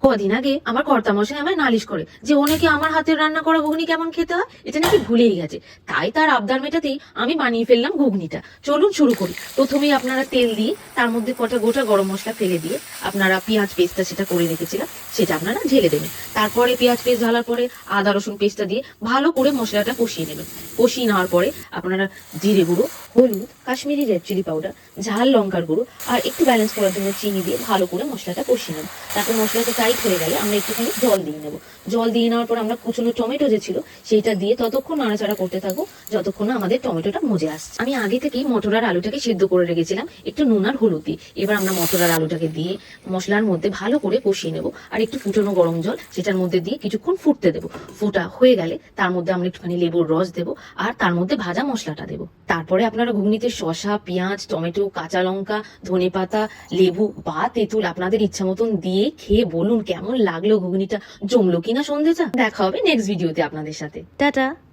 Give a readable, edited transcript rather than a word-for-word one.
কদিন আগে আমার কর্তামশাই আমায় নালিশ করে যে ও নাকি আমার হাতের রান্না করা ঘুগনি কেমন খেতে হয় এটা নাকি ভুলেই গেছে। তাই তার আবদার মেটাতেই আমি বানিয়ে ফেললাম ঘুগনিটা। চলুন শুরু করি। প্রথমেই আপনারা তেল দিয়ে তার মধ্যে কটা গোটা গরম মশলা ফেলে দিয়ে আপনারা পেঁয়াজ পেস্টটা সেটা করে রেখেছিলাম সেটা আপনারা ঢেলে দেবেন। তারপরে পেঁয়াজ পেস্ট ঢালার পরে আদা রসুন পেস্টটা দিয়ে ভালো করে মশলাটা কষিয়ে নেবেন। কষিয়ে নেওয়ার পরে আপনারা জিরে গুঁড়ো, হলুদ, কাশ্মীরি রেড চিলি পাউডার, ঝাল লঙ্কার গুঁড়ো আর একটু ব্যালেন্স করার জন্য চিনি দিয়ে ভালো করে মশলাটা কষিয়ে নেব। তারপর মশলাটা টাইট হয়ে গেলে আমরা একটুখানি জল দিয়ে নেব। জল দিয়ে নেওয়ার পর আমরা কুচনো টমেটো যে ছিল সেইটা দিয়ে ততক্ষণ নাড়াচাড়া করতে থাকবো যতক্ষণ না আমাদের টমেটোটা মজে আসছে। আমি আগে থেকেই মটর আর আলুটাকে সিদ্ধ করে রেখেছিলাম একটু নুন আর হলুদ দিয়ে। এবার আমরা মটর আর আলুটাকে দিয়ে মশলার মধ্যে ভালো করে কষিয়ে নেব আর একটু ফুটানো গরম জল সেটার মধ্যে দিয়ে কিছুক্ষণ ফুটতে দেবো। ফুটা হয়ে গেলে তার মধ্যে আমরা একটুখানি লেবুর রস দেবো আর তার মধ্যে ভাজা মশলাটা দেবো। তারপরে আপনারা ঘুগনিতে শসা, পেঁয়াজ, টমেটো, কাঁচা লঙ্কা, ধনেপাতা, লেবু বা তেঁতুল আপনাদের ইচ্ছা মতন দিয়ে খেয়ে বলুন কেমন লাগলো ঘুগনিটা, জমলো কিনা সন্ধ্যেটা। দেখা হবে নেক্সট ভিডিওতে আপনাদের সাথে। টাটা।